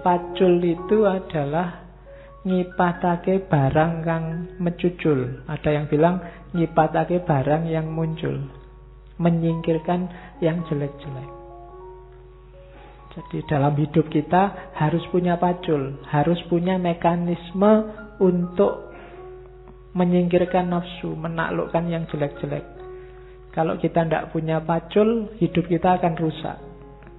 Pacul itu adalah nyipatake barang kang mecucul. Ada yang bilang nyipatake barang yang muncul, menyingkirkan yang jelek-jelek. Jadi dalam hidup kita harus punya pacul, harus punya mekanisme untuk menyingkirkan nafsu, menaklukkan yang jelek-jelek. Kalau kita tidak punya pacul, hidup kita akan rusak.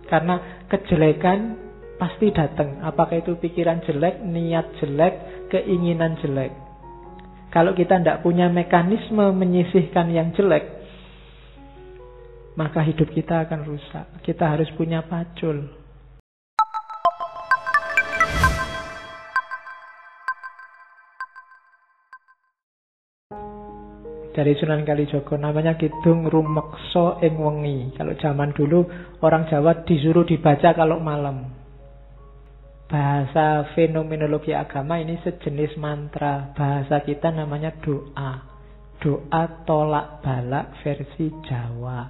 Karena kejelekan pasti datang. Apakah itu pikiran jelek, niat jelek, keinginan jelek. Kalau kita tidak punya mekanisme menyisihkan yang jelek, maka hidup kita akan rusak. Kita harus punya pacul. Dari Sunan Kalijaga, namanya Kidung Rumeksa ing Wengi. Kalau zaman dulu orang Jawa disuruh dibaca kalau malam. Bahasa fenomenologi agama ini sejenis mantra. Bahasa kita namanya doa. Doa tolak balak versi Jawa.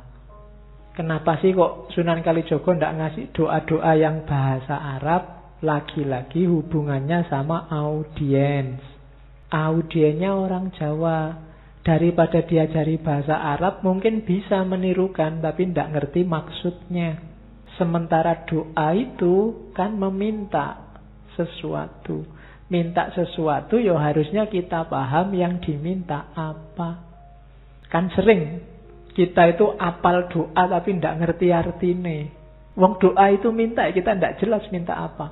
Kenapa sih kok Sunan Kalijaga tidak ngasih doa-doa yang bahasa Arab? Lagi-lagi hubungannya sama audiens. Audiennya orang Jawa. Daripada diajari bahasa Arab mungkin bisa menirukan tapi tidak ngerti maksudnya. Sementara doa itu kan meminta sesuatu. Minta sesuatu ya harusnya kita paham yang diminta apa. Kan sering kita itu apal doa tapi tidak ngerti artinya. Wong doa itu minta, kita tidak jelas minta apa.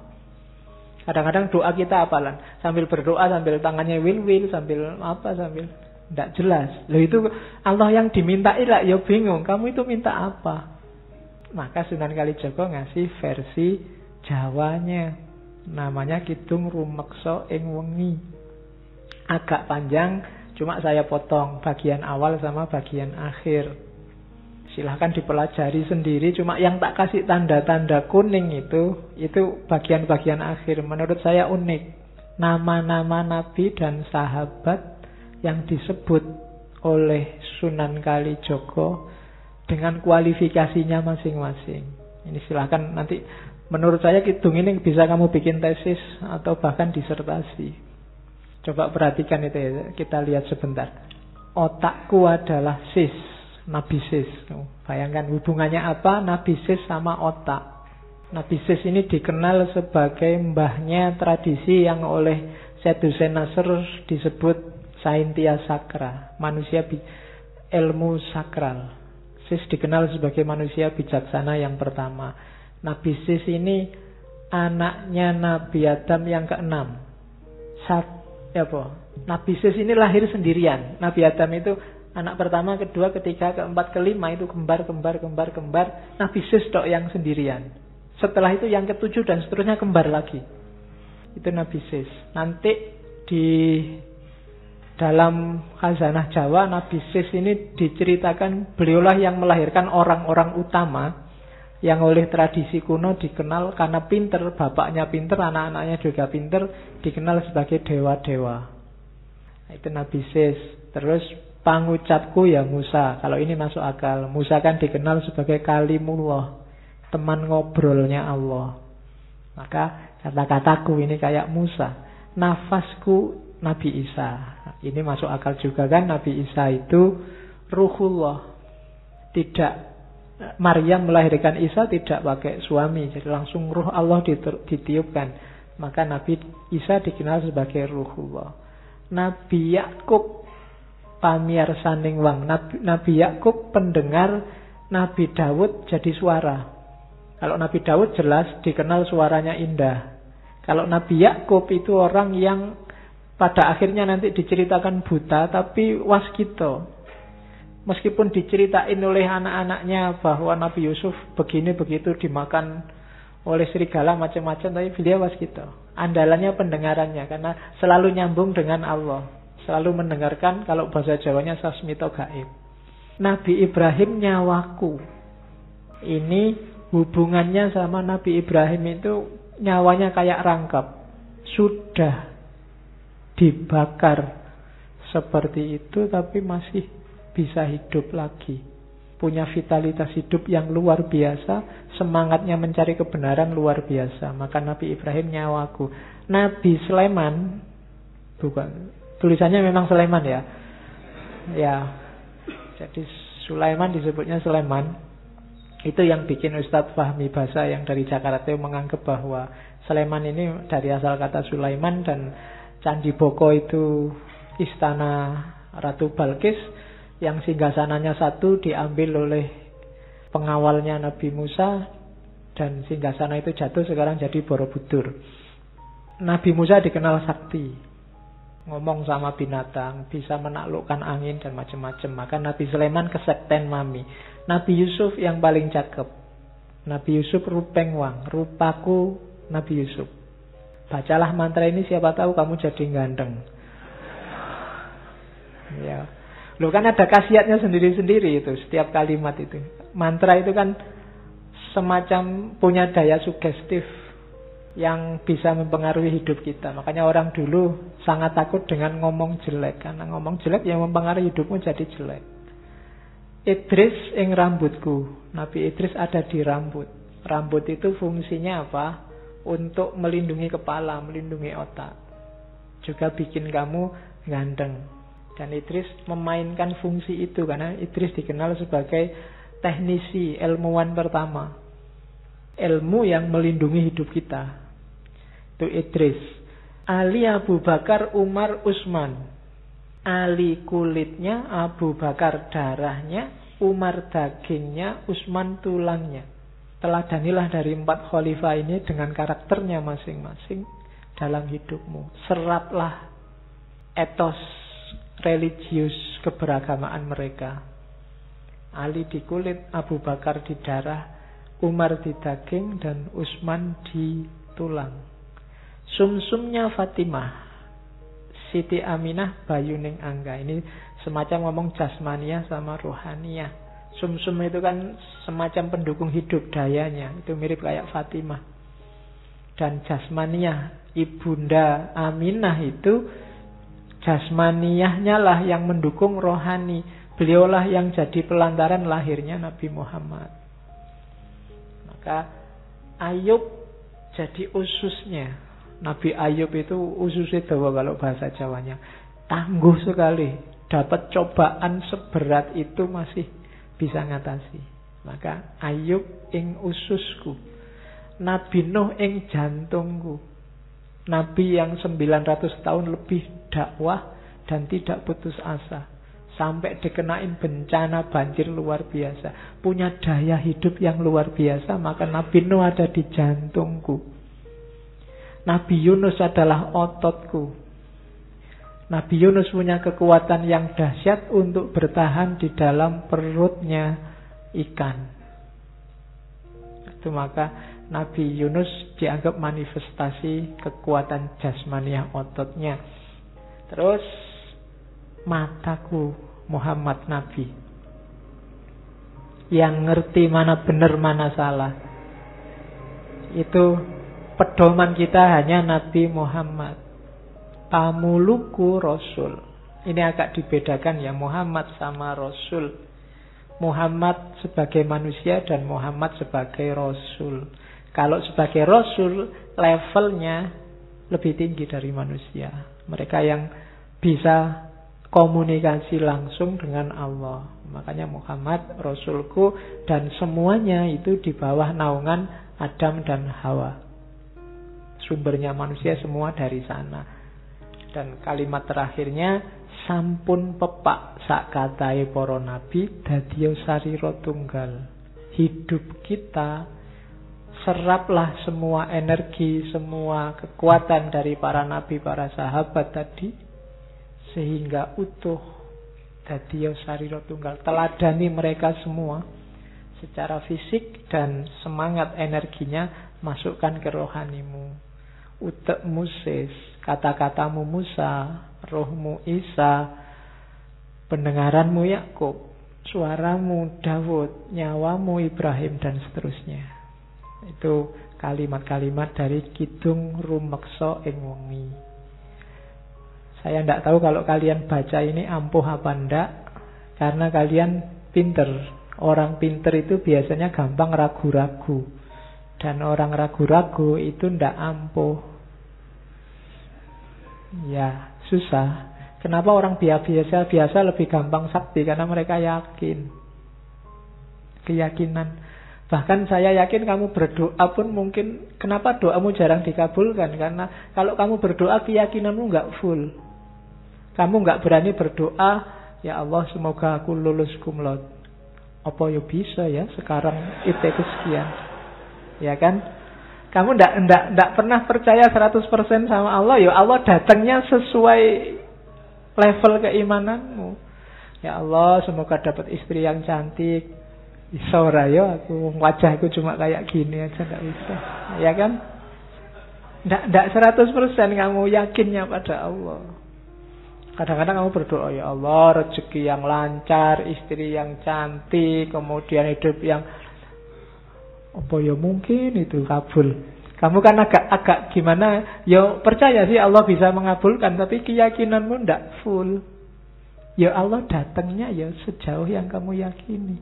Kadang-kadang doa kita apalan, sambil berdoa sambil tangannya wil-wil, sambil apa, sambil tidak jelas. Loh itu Allah yang dimintai lah, ya bingung. Kamu itu minta apa? Maka Sunan Kalijaga ngasih versi Jawanya. Namanya Kidung Rumeksa ing Wengi. Agak panjang, cuma saya potong bagian awal sama bagian akhir. Silahkan dipelajari sendiri. Cuma yang tak kasih tanda-tanda kuning itu bagian-bagian akhir. Menurut saya unik. Nama-nama nabi dan sahabat yang disebut oleh Sunan Kalijaga dengan kualifikasinya masing-masing. Ini silahkan nanti, menurut saya kidung ini bisa kamu bikin tesis atau bahkan disertasi. Coba perhatikan itu ya, kita lihat sebentar. Otakku adalah sis, Nabi Sis. Bayangkan hubungannya apa Nabi Sis sama otak. Nabi Sis ini dikenal sebagai mbahnya tradisi yang oleh Syed Hussein Nasr disebut Saintia Sakra, manusia ilmu sakral. Sis dikenal sebagai manusia bijaksana yang pertama. Nabi Sis ini anaknya Nabi Adam yang keenam. Nabi Sis ini lahir sendirian. Nabi Adam itu anak pertama, kedua, ketiga, keempat, kelima itu kembar. Nabi Sis dok yang sendirian. Setelah itu yang ketujuh dan seterusnya kembar lagi. Itu Nabi Sis. Nanti di dalam khazanah Jawa, Nabi Sis ini diceritakan beliaulah yang melahirkan orang-orang utama yang oleh tradisi kuno dikenal karena pinter, bapaknya pinter, anak-anaknya juga pinter, dikenal sebagai dewa-dewa. Itu Nabi Sis. Terus pangucapku ya Musa. Kalau ini masuk akal. Musa kan dikenal sebagai kalimullah, teman ngobrolnya Allah. Maka kata-kataku ini kayak Musa. Nafasku Nabi Isa. Ini masuk akal juga kan, Nabi Isa itu ruhullah. Tidak, Maryam melahirkan Isa tidak pakai suami, jadi langsung ruh Allah ditiupkan. Maka Nabi Isa dikenal sebagai ruhullah. Nabi Yakub pamiarsaning wang. Nabi Yakub pendengar Nabi Daud jadi suara. Kalau Nabi Daud jelas dikenal suaranya indah. Kalau Nabi Yakub itu orang yang pada akhirnya nanti diceritakan buta tapi waskito. Meskipun diceritain oleh anak-anaknya bahwa Nabi Yusuf begini begitu dimakan oleh serigala macam-macam, tapi beliau waskito. Andalannya pendengarannya karena selalu nyambung dengan Allah, selalu mendengarkan. Kalau bahasa Jawanya sasmito gaib. Nabi Ibrahim nyawaku. Ini hubungannya sama Nabi Ibrahim itu nyawanya kayak rangkap. Sudah dibakar seperti itu tapi masih bisa hidup lagi. punya vitalitas hidup yang luar biasa, semangatnya mencari kebenaran luar biasa. Maka Nabi Ibrahim nyawaku. Nabi Sulaiman, bukan, tulisannya memang Sulaiman ya. Ya, jadi Sulaiman disebutnya Sulaiman. Itu yang bikin Ustadz Fahmi Basa yang dari Jakarta itu menganggap bahwa Sulaiman ini dari asal kata Sulaiman, dan Candi Boko itu istana Ratu Balkis yang singgasananya satu diambil oleh pengawalnya Nabi Musa, dan singgasana itu jatuh sekarang jadi Borobudur. Nabi Musa dikenal sakti, ngomong sama binatang, bisa menaklukkan angin dan macam-macam. Maka Nabi Sulaiman kesekten mami. Nabi Yusuf yang paling cakep. Nabi Yusuf rupeng wang, rupaku Nabi Yusuf. Bacalah mantra ini, siapa tahu kamu jadi ganteng. Ya. Loh, kan ada khasiatnya sendiri-sendiri itu setiap kalimat itu. Mantra itu kan semacam punya daya sugestif yang bisa mempengaruhi hidup kita. Makanya orang dulu sangat takut dengan ngomong jelek, karena ngomong jelek yang mempengaruhi hidupmu jadi jelek. Idris ing rambutku. Nabi Idris ada di rambut. Rambut itu fungsinya apa? Untuk melindungi kepala, melindungi otak. Juga bikin kamu ganteng. Dan Idris memainkan fungsi itu, karena Idris dikenal sebagai teknisi, ilmuwan pertama. Ilmu yang melindungi hidup kita. Itu Idris. Ali Abu Bakar Umar Utsman. Ali kulitnya, Abu Bakar darahnya, Umar dagingnya, Utsman tulangnya. Teladanilah dari 4 khalifah ini dengan karakternya masing-masing dalam hidupmu. Seraplah etos religius keberagamaan mereka. Ali di kulit, Abu Bakar di darah, Umar di daging, dan Utsman di tulang. Sumsumnya Fatimah, Siti Aminah Bayuning Angga. Ini semacam ngomong jasmaniah sama rohaniah. Sumsum itu kan semacam pendukung hidup dayanya. Itu mirip kayak Fatimah. Dan jasmaniah, Ibunda Aminah itu jasmaniahnya lah yang mendukung rohani. Beliaulah yang jadi pelantaran lahirnya Nabi Muhammad. Maka Ayub jadi ususnya. Nabi Ayub itu ususnya dawa kalau bahasa Jawanya. Tangguh sekali. Dapat cobaan seberat itu masih bisa ngatasi. Maka Ayub ing ususku. Nabi Nuh ing jantungku. Nabi yang 900 tahun lebih dakwah dan tidak putus asa. Sampai dikenain bencana banjir luar biasa. Punya daya hidup yang luar biasa. Maka Nabi Nuh ada di jantungku. Nabi Yunus adalah ototku. Nabi Yunus punya kekuatan yang dahsyat untuk bertahan di dalam perutnya ikan. Itu maka Nabi Yunus dianggap manifestasi kekuatan jasmaniah ototnya. Terus mataku Muhammad Nabi, yang ngerti mana benar mana salah. Itu pedoman kita hanya Nabi Muhammad. Pamuluku Rasul. Ini agak dibedakan ya, Muhammad sama Rasul. Muhammad sebagai manusia dan Muhammad sebagai Rasul. Kalau sebagai Rasul, levelnya lebih tinggi dari manusia. Mereka yang bisa komunikasi langsung dengan Allah. Makanya Muhammad Rasulku, dan semuanya itu di bawah naungan Adam dan Hawa. Sumbernya manusia semua dari sana. Dan kalimat terakhirnya, sampun pepak sak katai para nabi dadiya sarira tunggal. Hidup kita, seraplah semua energi, semua kekuatan dari para nabi, para sahabat tadi, sehingga utuh dadiya sarira tunggal. Teladani mereka semua secara fisik, dan semangat energinya masukkan ke rohanimu. Utekmu Sis, kata-katamu Musa, rohmu Isa, pendengaranmu Yakub, suaramu Daud, nyawamu Ibrahim, dan seterusnya. Itu kalimat-kalimat dari Kidung Rumeksa ing Wengi. Saya tidak tahu kalau kalian baca ini ampuh apa enggak, karena kalian pinter Orang pinter itu biasanya gampang ragu-ragu. Dan orang ragu-ragu itu ndak ampuh. Ya, susah. Kenapa orang biasa lebih gampang sakti? Karena mereka yakin. Keyakinan. Bahkan saya yakin kamu berdoa pun mungkin, kenapa doamu jarang dikabulkan? Karena kalau kamu berdoa keyakinanmu nggak full. Kamu nggak berani berdoa, ya Allah semoga aku lulus kumlot. Apa ya bisa ya sekarang IPK sekian. Ya kan? Kamu ndak pernah percaya 100% sama Allah. Ya Allah datangnya sesuai level keimananmu. Ya Allah semoga dapat istri yang cantik. Bisa ora ya aku wajahku cuma kayak gini aja ndak bisa. Ya kan? Ndak 100% kamu yakinnya pada Allah. Kadang-kadang kamu berdoa, ya Allah rezeki yang lancar, istri yang cantik, kemudian hidup yang apa ya mungkin itu kabul. Kamu kan agak gimana? Ya percaya sih Allah bisa mengabulkan, tapi keyakinanmu ndak full. Ya Allah datangnya ya sejauh yang kamu yakini.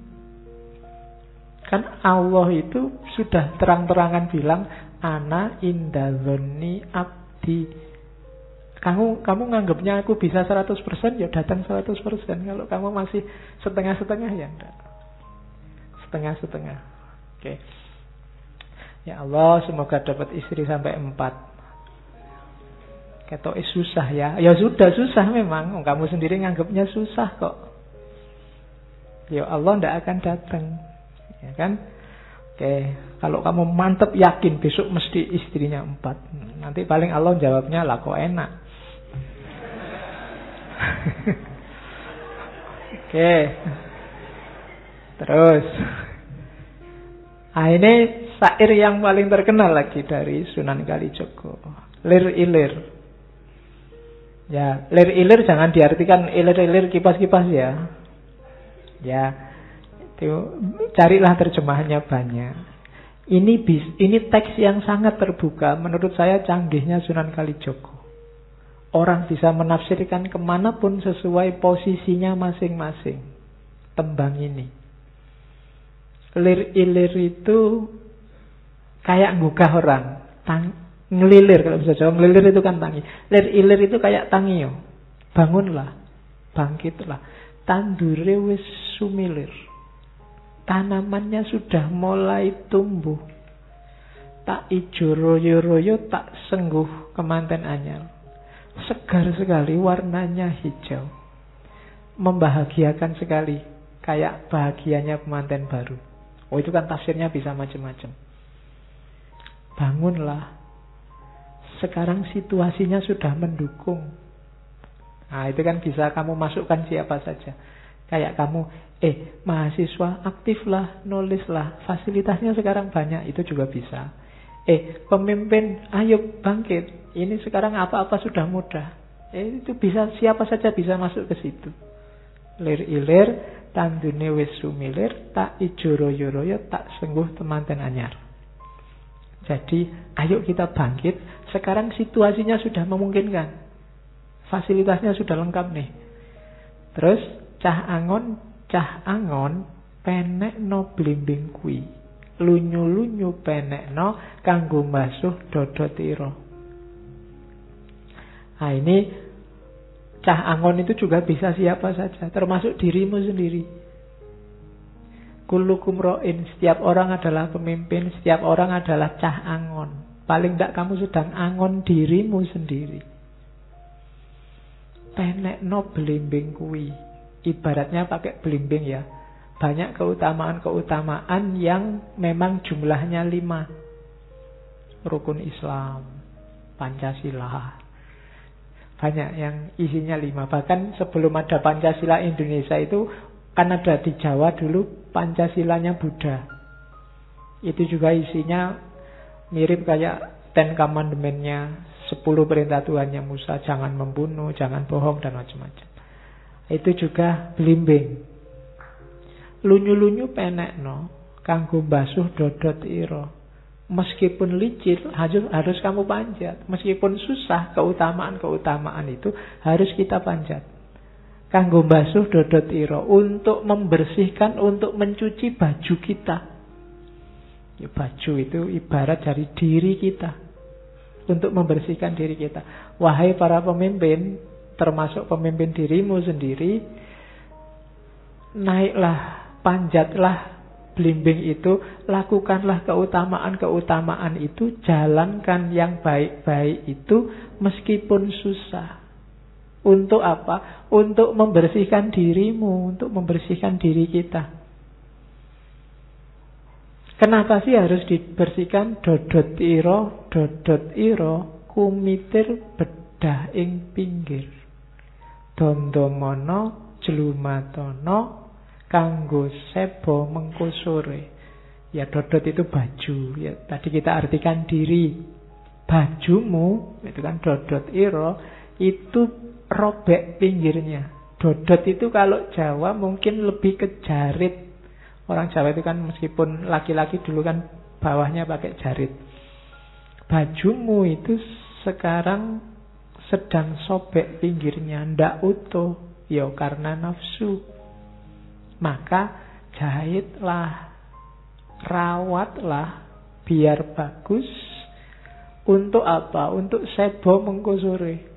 Kan Allah itu sudah terang-terangan bilang, ana inda dzanni abdi. Kamu nganggapnya aku bisa 100%, ya datang 100%. Kalau kamu masih setengah-setengah, ya enggak. Setengah-setengah. Oke. Ya Allah, semoga dapat istri sampai 4. Ketok susah ya. Ya sudah susah memang. Kamu sendiri nganggapnya susah kok. Ya Allah enggak akan datang. Ya kan? Oke. Kalau kamu mantap yakin besok mesti istrinya 4. Nanti paling Allah jawabnya lah kok enak. Oke. Terus ini syair yang paling terkenal lagi dari Sunan Kalijogo, Lir Ilir. Ya, lir ilir jangan diartikan ilir-ilir kipas-kipas ya. Ya, itu carilah terjemahannya banyak. Ini teks yang sangat terbuka. Menurut saya canggihnya Sunan Kalijogo. Orang bisa menafsirkan kemanapun sesuai posisinya masing-masing. Tembang ini. Lir ilir itu kayak nggugah orang. Ngelilir kalau bisa jawab. Ngelilir itu kan tangi. Lir ilir itu kayak tangio. Bangunlah. Bangkitlah. Tandure wis sumilir. Tanamannya sudah mulai tumbuh. Tak ijo royo-royo, tak sengguh kemanten anyar. Segar sekali, warnanya hijau. Membahagiakan sekali. Kayak bahagianya pengantin baru. Oh itu kan tafsirnya bisa macam-macam. Bangunlah. Sekarang situasinya sudah mendukung. Nah itu kan bisa kamu masukkan siapa saja. Kayak kamu, mahasiswa aktiflah, nulislah. Fasilitasnya sekarang banyak, itu juga bisa. Pemimpin, ayo bangkit. Ini sekarang apa-apa sudah mudah. Itu bisa, siapa saja bisa masuk ke situ. Lir ilir, tandune wis sumilir, tak ijo royo-royo, tak sengguh temanten anyar. Jadi, ayo kita bangkit. Sekarang situasinya sudah memungkinkan. Fasilitasnya sudah lengkap nih. Terus, cah angon, penek no blimbing kui. Lunyu-lunyu penek no, kanggo mbasuh dodotiro. Nah ini cah angon itu juga bisa siapa saja, termasuk dirimu sendiri. Kullukum ro'in, setiap orang adalah pemimpin, setiap orang adalah cah angon. Paling tidak kamu sedang angon dirimu sendiri. Penek no belimbing kui. Ibaratnya pakai belimbing ya. Banyak keutamaan-keutamaan yang memang jumlahnya 5. Rukun Islam, Pancasila. Banyak yang isinya 5. Bahkan sebelum ada Pancasila Indonesia itu kan ada di Jawa dulu Pancasilanya Buddha. Itu juga isinya mirip kayak Ten Commandment-nya, 10 perintah Tuhannya Musa, jangan membunuh, jangan bohong dan macam-macam. Itu juga blimbing. Lunyu-lunyu penekno kanggo basuh dodot iro. Meskipun licin harus kamu panjat. Meskipun susah, keutamaan-keutamaan itu harus kita panjat. Kanggo basuh dodot ira, untuk membersihkan, untuk mencuci baju kita. Ya, baju itu ibarat dari diri kita, untuk membersihkan diri kita. Wahai para pemimpin, termasuk pemimpin dirimu sendiri, naiklah, panjatlah belimbing itu, lakukanlah keutamaan-keutamaan itu, jalankan yang baik-baik itu meskipun susah. Untuk apa? Untuk membersihkan dirimu, untuk membersihkan diri kita. Kenapa sih harus dibersihkan? Dodot iro, kumitir bedah ing pinggir. Dondomono jelumatono kanggo sebo mengkusure. Ya, dodot itu baju. Ya, tadi kita artikan diri. Bajumu itu kan dodot iro, itu robek pinggirnya. Dodot itu kalau Jawa mungkin lebih ke jarit. Orang Jawa itu kan meskipun laki-laki dulu kan bawahnya pakai jarit. Bajumu itu sekarang sedang sobek pinggirnya, ndak utuh. Ya karena nafsu. Maka jahitlah, rawatlah biar bagus. Untuk apa? Untuk sebo mengkusuri.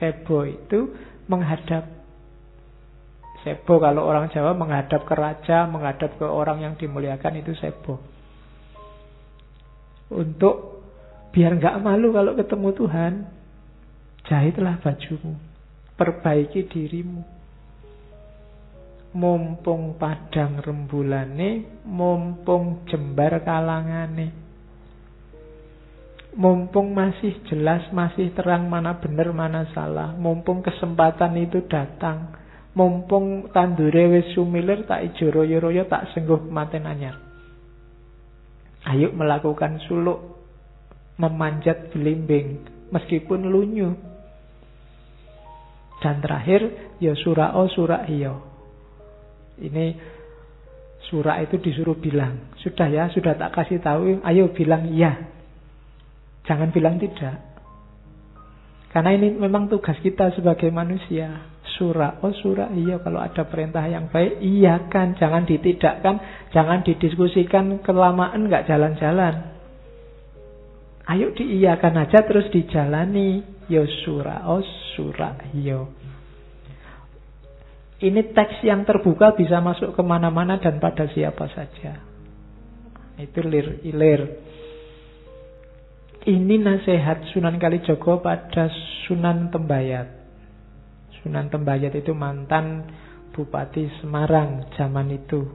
Sebo itu menghadap. Sebo kalau orang Jawa menghadap ke raja, menghadap ke orang yang dimuliakan, itu sebo. Untuk biar gak malu kalau ketemu Tuhan, jahitlah bajumu, perbaiki dirimu. Mumpung padang rembulane, mumpung jembar kalangane. Mumpung masih jelas, masih terang mana benar, mana salah. Mumpung kesempatan itu datang. Mumpung tandure wis sumilir, tak ijo royo-royo, tak sengguh maten anyar. Ayo melakukan suluk, memanjat belimbing, meskipun lunyu. Dan terakhir, ya sura'o surah iyo. Ini surah itu disuruh bilang, sudah ya, sudah tak kasih tahu, ayo bilang iya. Jangan bilang tidak. Karena ini memang tugas kita sebagai manusia. Surah, oh surah, iya, kalau ada perintah yang baik, iya kan. Jangan ditidakkan, jangan didiskusikan kelamaan, gak jalan-jalan. Ayo diiyakan aja terus dijalani. Yo surah, oh surah, iya. Ini teks yang terbuka, bisa masuk kemana-mana dan pada siapa saja. Itu lir-ilir. Ini nasihat Sunan Kalijogo pada Sunan Tembayat. Sunan Tembayat itu mantan Bupati Semarang zaman itu.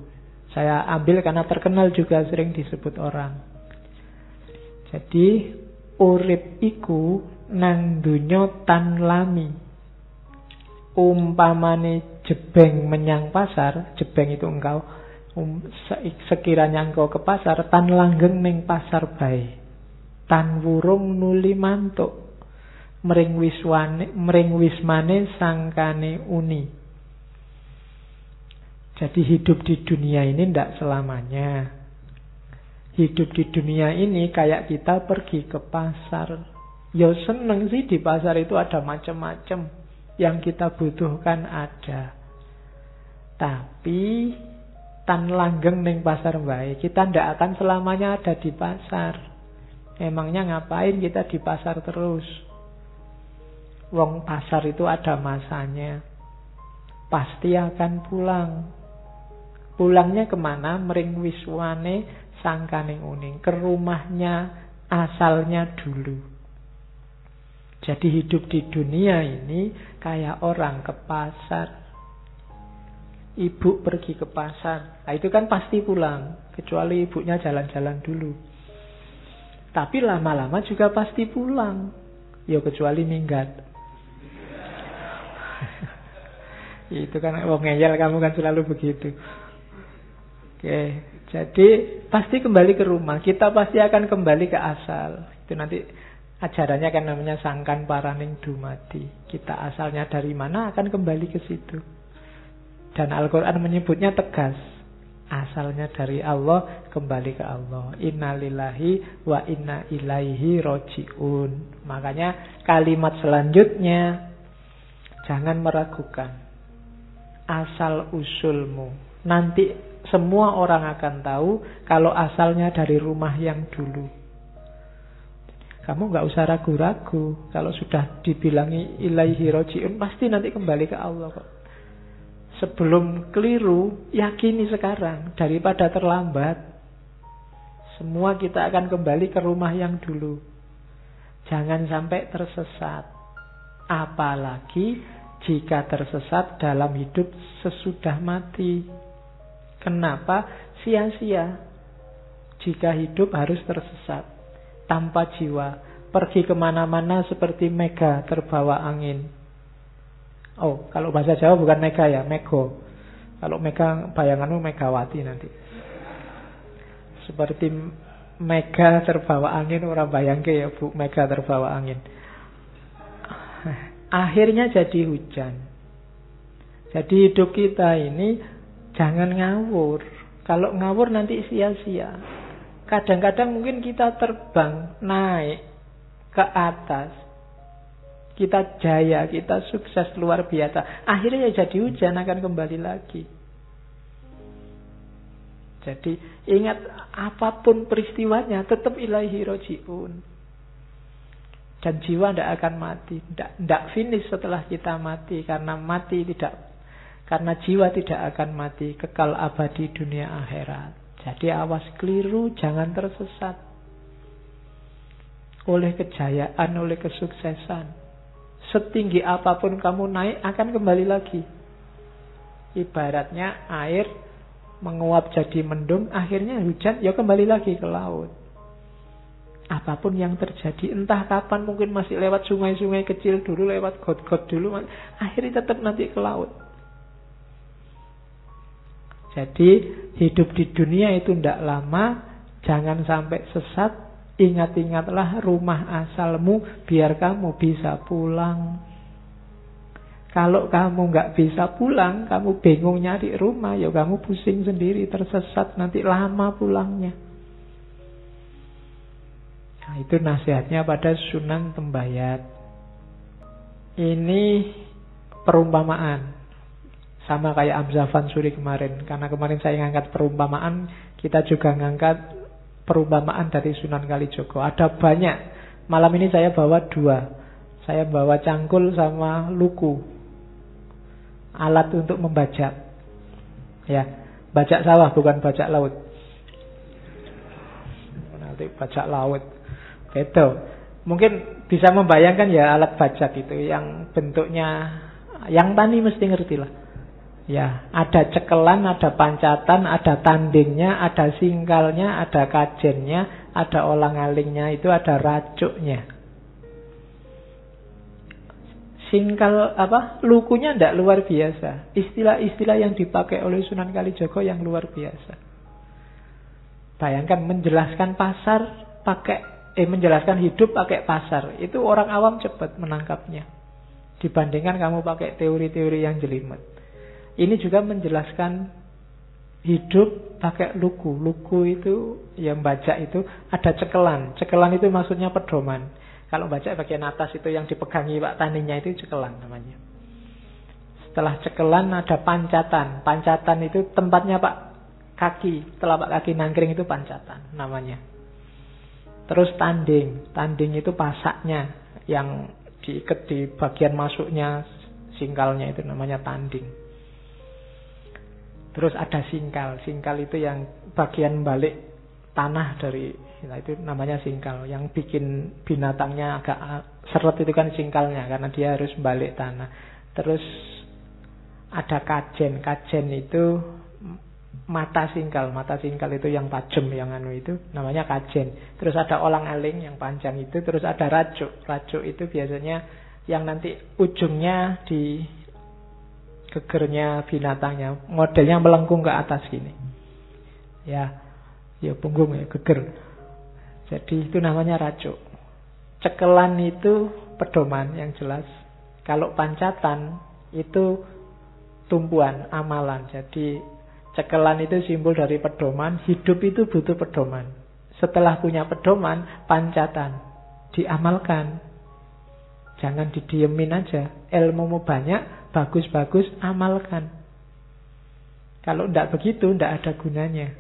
Saya ambil karena terkenal juga, sering disebut orang. Jadi urip iku nang dunyo tan lami. Umpamane jebeng menyang pasar, jebeng itu engkau, sekiranya engkau ke pasar, tan langgeng ning pasar bae. Tan wurung nuli mantuk, mring wismane sangkane uni. Jadi hidup di dunia ini tidak selamanya. Hidup di dunia ini kayak kita pergi ke pasar. Ya seneng sih, di pasar itu ada macam-macam. Yang kita butuhkan ada. Tapi tan langgeng ning pasar bae, kita tidak akan selamanya ada di pasar. Emangnya ngapain kita di pasar terus? Wong pasar itu ada masanya. Pasti akan pulang. Pulangnya kemana? Mring wiswane sangkaning uning. Ke rumahnya asalnya dulu. Jadi hidup di dunia ini kayak orang ke pasar. Ibu pergi ke pasar. Nah itu kan pasti pulang. Kecuali ibunya jalan-jalan dulu. Tapi lama-lama juga pasti pulang. Ya kecuali minggat. Itu kan wong ngeyel, kamu kan selalu begitu. Oke, jadi pasti kembali ke rumah. Kita pasti akan kembali ke asal. Itu nanti ajarannya kan namanya sangkan paraning dumadi. Kita asalnya dari mana akan kembali ke situ. Dan Al-Quran menyebutnya tegas. Asalnya dari Allah, kembali ke Allah. Innalillahi wa inna ilaihi roji'un. Makanya kalimat selanjutnya, Jangan meragukan asal usulmu. Nanti semua orang akan tahu kalau asalnya dari rumah yang dulu. Kamu nggak usah ragu-ragu. Kalau sudah dibilangi ilaihi roji'un, pasti nanti kembali ke Allah kok. Sebelum keliru, yakini sekarang daripada terlambat. Semua kita akan kembali ke rumah yang dulu. Jangan sampai tersesat. Apalagi jika tersesat dalam hidup sesudah mati. Kenapa? Sia-sia jika hidup harus tersesat tanpa jiwa, pergi kemana-mana seperti mega terbawa angin. Oh, kalau bahasa Jawa bukan mega ya, mego. Kalau mega, bayanganmu Megawati nanti. Seperti mega terbawa angin, orang bayangke ya Bu, mega terbawa angin. Akhirnya jadi hujan. Jadi hidup kita ini jangan ngawur. Kalau ngawur nanti sia-sia. Kadang-kadang mungkin kita terbang, naik ke atas. Kita jaya, kita sukses luar biasa. Akhirnya ya jadi hujan, akan kembali lagi. Jadi ingat, apapun peristiwanya tetap ilaihi roji'un. Dan jiwa tidak akan mati, tidak finish setelah kita mati. Karena jiwa tidak akan mati, kekal abadi dunia akhirat. Jadi awas keliru, jangan tersesat oleh kejayaan, oleh kesuksesan. Setinggi apapun kamu naik, akan kembali lagi. Ibaratnya air menguap jadi mendung, akhirnya hujan, ya kembali lagi ke laut. Apapun yang terjadi, entah kapan, mungkin masih lewat sungai-sungai kecil dulu, lewat got-got dulu, akhirnya tetap nanti ke laut. Jadi hidup di dunia itu tidak lama. Jangan sampai sesat. Ingat-ingatlah rumah asalmu, biar kamu bisa pulang. Kalau kamu nggak bisa pulang, kamu bingung nyari rumah, ya kamu pusing sendiri, tersesat, nanti lama pulangnya. Nah, itu nasihatnya pada Sunan Tembayat. Ini perumpamaan. Sama kayak Amzafan Suri kemarin. Karena kemarin saya ngangkat perumpamaan, kita juga ngangkat perumpamaan dari Sunan Kalijogo. Ada banyak. Malam ini saya bawa 2. Saya bawa cangkul sama luku. Alat untuk membajak. Ya, bajak sawah bukan bajak laut. Nanti bajak laut. Beda. Mungkin bisa membayangkan ya alat bajak itu yang bentuknya, yang tani mesti ngerti lah. Ya, ada cekelan, ada pancatan, ada tandingnya, ada singkalnya, ada kajennya, ada olang-alingnya, itu ada racuknya. Singkal lukunya tidak luar biasa. Istilah-istilah yang dipakai oleh Sunan Kalijogo yang luar biasa. Bayangkan menjelaskan pasar menjelaskan hidup pakai pasar. Itu orang awam cepat menangkapnya. Dibandingkan kamu pakai teori-teori yang jelimet. Ini juga menjelaskan hidup pakai luku. Luku itu, yang bajak itu ada cekelan. Cekelan itu maksudnya pedoman. Kalau bajak bagian atas itu yang dipegangi Pak Taninya itu cekelan namanya. Setelah cekelan ada pancatan. Pancatan itu tempatnya Pak kaki. Telapak kaki nangkring itu pancatan namanya. Terus tanding. Tanding itu pasaknya yang diikat di bagian masuknya singkalnya, itu namanya tanding. Terus ada singkal. Singkal itu yang bagian balik tanah dari, nah itu namanya singkal. Yang bikin binatangnya agak seret itu kan singkalnya, karena dia harus balik tanah. Terus ada kajen. Kajen itu mata singkal. Mata singkal itu yang tajam, yang itu namanya kajen. Terus ada olang-aling yang panjang itu. Terus ada racuk. Racuk itu biasanya yang nanti ujungnya di gegernya binatangnya, modelnya melengkung ke atas gini. Ya punggung ya, geger. Jadi itu namanya racuk. Cekelan itu pedoman yang jelas. Kalau pancatan itu tumpuan, amalan. Jadi cekelan itu simbol dari pedoman. Hidup itu butuh pedoman. Setelah punya pedoman, pancatan diamalkan. Jangan didiemin aja. Ilmumu banyak, bagus-bagus, amalkan. Kalau tidak begitu, tidak ada gunanya.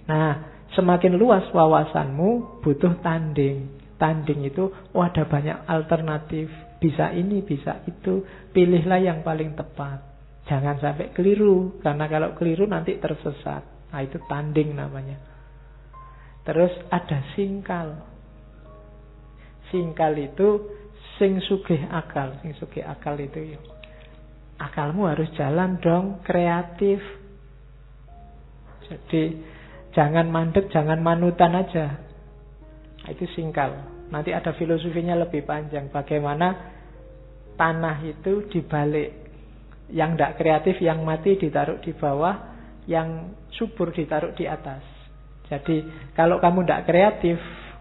Nah, semakin luas wawasanmu, butuh tanding. Tanding itu, ada banyak alternatif. Bisa ini, bisa itu. Pilihlah yang paling tepat. Jangan sampai keliru. Karena kalau keliru nanti tersesat. Nah, itu tanding namanya. Terus ada singkal. Singkal itu sing sugih akal. Sing sugih akal itu ya. Akalmu harus jalan dong, kreatif. Jadi jangan mandek, jangan manutan aja. Itu singkal. Nanti ada filosofinya lebih panjang. Bagaimana tanah itu dibalik. Yang tidak kreatif, yang mati ditaruh di bawah, yang subur ditaruh di atas. Jadi kalau kamu tidak kreatif,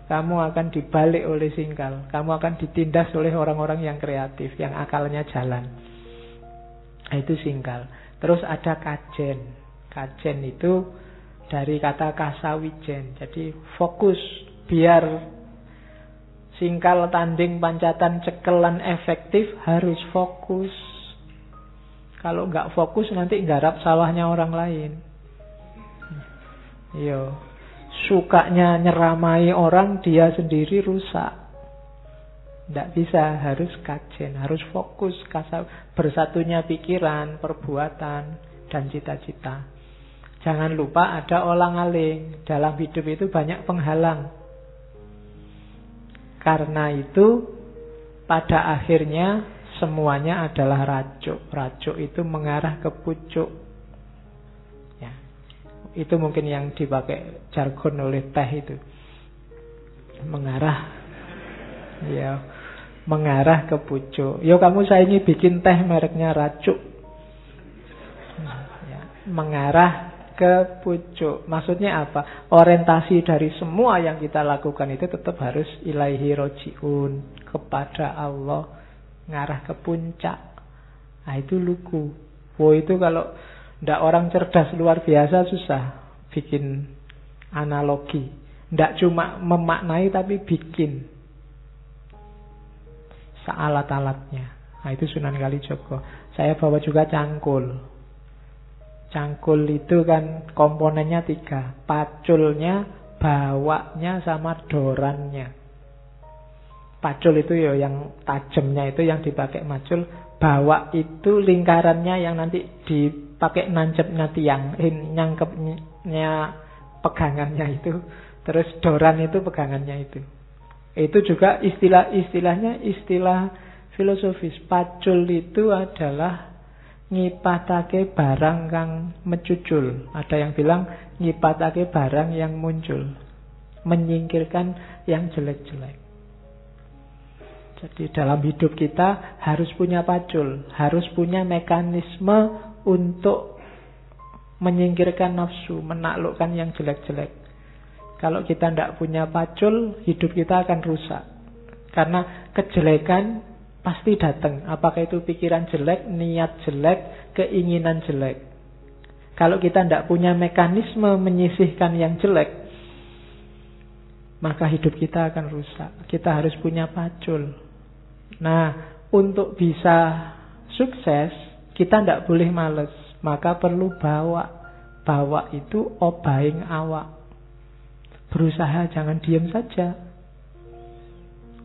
kamu akan dibalik oleh singkal. Kamu akan ditindas oleh orang-orang yang kreatif, yang akalnya jalan. Itu singkal. Terus ada kajen. Kajen itu dari kata kasawijen. Jadi fokus. Biar singkal, tanding, pancatan, cekelan efektif, harus fokus. Kalau nggak fokus nanti nggarap sawahnya orang lain. Yo. Sukanya nyeramai orang, dia sendiri rusak. Tidak bisa, harus kajen, harus fokus, bersatunya pikiran, perbuatan, dan cita-cita. Jangan lupa ada olang-aling. Dalam hidup itu banyak penghalang. Karena itu, pada akhirnya semuanya adalah racuk. Racuk itu mengarah ke pucuk. Itu mungkin yang dipakai jargon oleh teh itu. Mengarah ke pucuk. Kamu saingi bikin teh mereknya racuk. Mengarah ke pucuk. Maksudnya apa? Orientasi dari semua yang kita lakukan itu tetap harus ilaihi roji'un, kepada Allah, ngarah ke puncak. Nah, itu lugu. Itu kalau ndak orang cerdas luar biasa susah bikin analogi. Ndak cuma memaknai tapi bikin sealat-alatnya. Nah, itu Sunan Kalijogo. Saya bawa juga cangkul. Cangkul itu kan komponennya 3. Paculnya, bawaknya, sama dorannya. Pacul itu yang tajamnya itu yang dipakai macul. Bawak itu lingkarannya yang nanti dipakai nancepnya tiang, nyangkepnya pegangannya itu. Terus doran itu pegangannya itu. Itu juga istilahnya istilah filosofis. Pacul itu adalah ngipatake barang kang mecucul. Ada yang bilang ngipatake barang yang muncul, menyingkirkan yang jelek-jelek. Jadi dalam hidup kita harus punya pacul, harus punya mekanisme untuk menyingkirkan nafsu, menaklukkan yang jelek-jelek. Kalau kita tidak punya pacul, hidup kita akan rusak. Karena kejelekan pasti datang. Apakah itu pikiran jelek, niat jelek, keinginan jelek. Kalau kita tidak punya mekanisme menyisihkan yang jelek, maka hidup kita akan rusak. Kita harus punya pacul. Nah, untuk bisa sukses, kita tidak boleh males. Maka perlu bawa. Bawa itu obaing awak. Berusaha, jangan diam saja.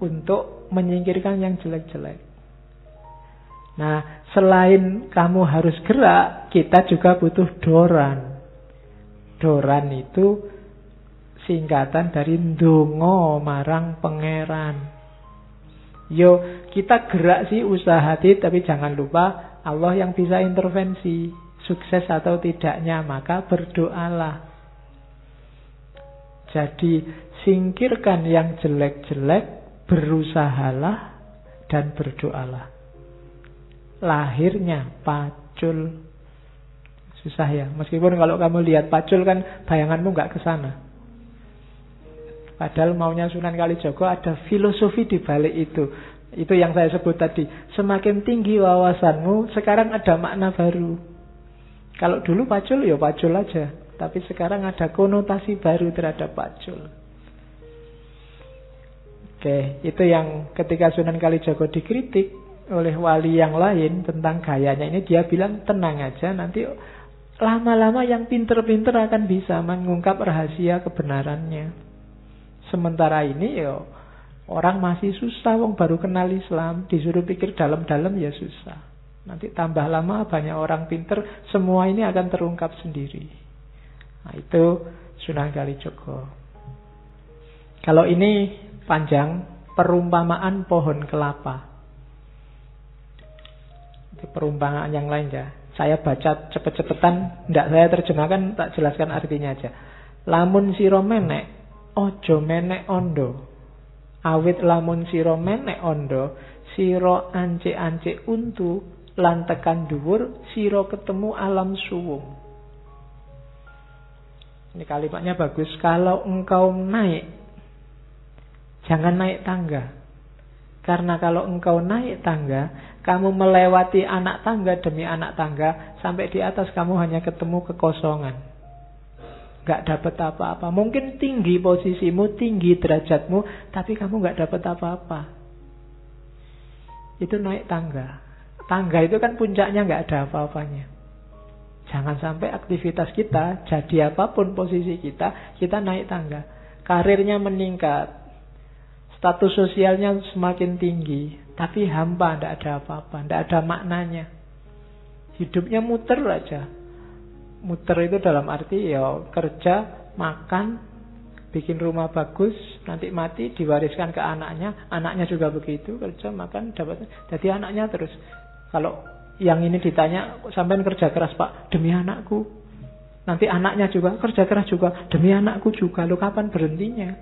Untuk menyingkirkan yang jelek-jelek. Nah, selain kamu harus gerak, kita juga butuh doran. Doran itu singkatan dari ndonga marang pangeran. Kita gerak sih, usaha tapi jangan lupa Allah yang bisa intervensi sukses atau tidaknya, maka berdoalah. Jadi singkirkan yang jelek-jelek, berusahalah dan berdoalah. Lahirnya pacul. Susah ya, meskipun kalau kamu lihat pacul kan bayanganmu nggak ke sana. Padahal maunya Sunan Kalijogo ada filosofi di balik itu. Itu yang saya sebut tadi. Semakin tinggi wawasanmu, sekarang ada makna baru. Kalau dulu pacul, ya pacul aja. Tapi sekarang ada konotasi baru terhadap pacul. Oke, itu yang ketika Sunan Kalijaga dikritik oleh wali yang lain tentang gayanya ini, dia bilang tenang aja, nanti lama-lama yang pinter-pinter akan bisa mengungkap rahasia kebenarannya. Sementara ini ya orang masih susah, wong baru kenal Islam, disuruh pikir dalam-dalam ya susah. Nanti tambah lama banyak orang pinter, semua ini akan terungkap sendiri. Nah, itu Sunan Kalijaga. Kalau ini panjang, perumpamaan pohon kelapa. Itu perumpamaan yang lain ya. Saya baca cepet-cepetan, tidak saya terjemahkan, tak jelaskan artinya aja. Lamun siro menek, ojo menek ondo. Awit lamun siro menek ondo, siro ance-ance untu, lan tekan dhuwur, siro ketemu alam suwung. Ini kalimatnya bagus. Kalau engkau naik, jangan naik tangga. Karena kalau engkau naik tangga, kamu melewati anak tangga demi anak tangga, sampai di atas kamu hanya ketemu kekosongan. Gak dapat apa-apa. Mungkin tinggi posisimu, tinggi derajatmu, tapi kamu gak dapat apa-apa. Itu naik tangga. Tangga itu kan puncaknya gak ada apa-apanya. Jangan sampai aktivitas kita, jadi apapun posisi kita naik tangga. Karirnya meningkat, status sosialnya semakin tinggi, tapi hampa, tidak ada apa-apa, tidak ada maknanya. Hidupnya muter aja. Muter itu dalam arti ya kerja, makan, bikin rumah bagus, nanti mati diwariskan ke anaknya, anaknya juga begitu, kerja, makan, dapat. Jadi anaknya terus. Kalau yang ini ditanya, sampean kerja keras Pak, demi anakku. Nanti anaknya juga kerja keras juga, demi anakku juga. Lu kapan berhentinya?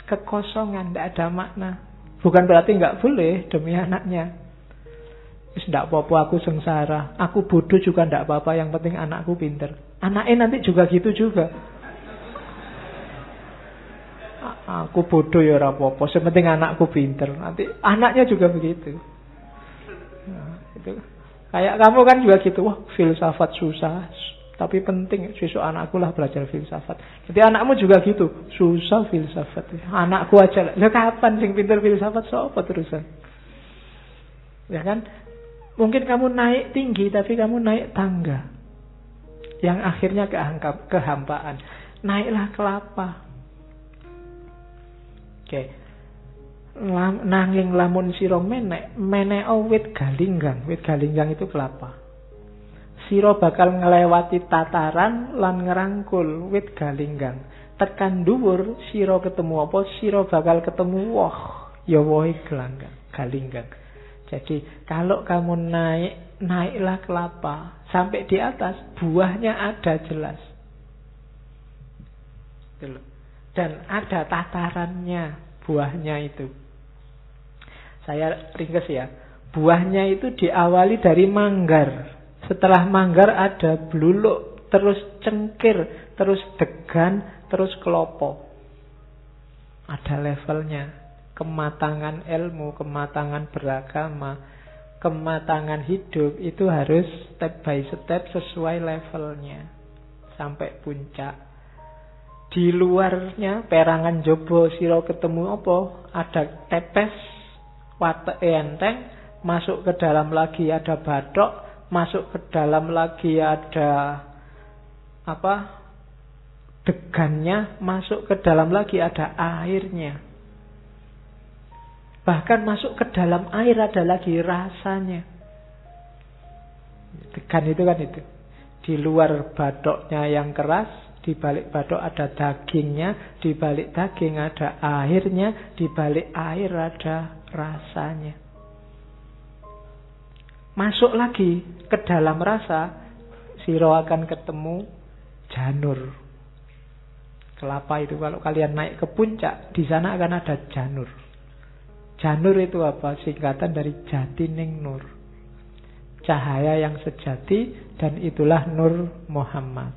Kekosongan, tidak ada makna. Bukan berarti nggak boleh demi anaknya. Tidak apa-apa aku sengsara, aku bodoh juga tidak apa-apa, yang penting anakku pinter. Anaknya nanti juga gitu juga. Aku bodoh ya ora apa-apa, yang penting anakku pinter. Nanti anaknya juga begitu. Nah, itu. Kayak kamu kan juga gitu, wah filsafat susah, tapi penting, besok anakku lah belajar filsafat. Jadi anakmu juga gitu, susah filsafat. Anakku aja lah. Lah kapan sing pinter filsafat sapa terusan? Ya kan? Mungkin kamu naik tinggi, tapi kamu naik tangga yang akhirnya kehampaan. Naiklah kelapa. Oke. Nanging lamun sira menek wit galinggang. Wit galinggang itu kelapa. Sira bakal ngelewati tataran lan ngerangkul wit galinggang. Tekan dhuwur sira ketemu apa? Sira bakal ketemu woh. Ya wohe galinggang. Jadi kalau kamu naiklah kelapa sampai di atas, buahnya ada jelas. Dan ada tatarannya buahnya itu. Saya ringkas ya. Buahnya itu diawali dari manggar. Setelah manggar ada bluluk, terus cengkir, terus degan, terus kelopo. Ada levelnya. Kematangan ilmu, kematangan beragama, kematangan hidup itu harus step by step sesuai levelnya sampai puncak. Di luarnya perangan jobo siro ketemu apa? Ada tepes, wateke enteng, masuk ke dalam lagi ada bathok, masuk ke dalam lagi ada apa? Degannya, masuk ke dalam lagi ada airnya. Bahkan masuk ke dalam air ada lagi rasanya. Degan itu kan itu. Di luar bathoknya yang keras, di balik bathok ada dagingnya, di balik daging ada airnya, di balik air ada rasanya. Masuk lagi ke dalam rasa, siro akan ketemu janur. Kelapa itu kalau kalian naik ke puncak, di sana akan ada janur. Janur itu apa? Singkatan dari jati ning nur. Cahaya yang sejati, dan itulah Nur Muhammad.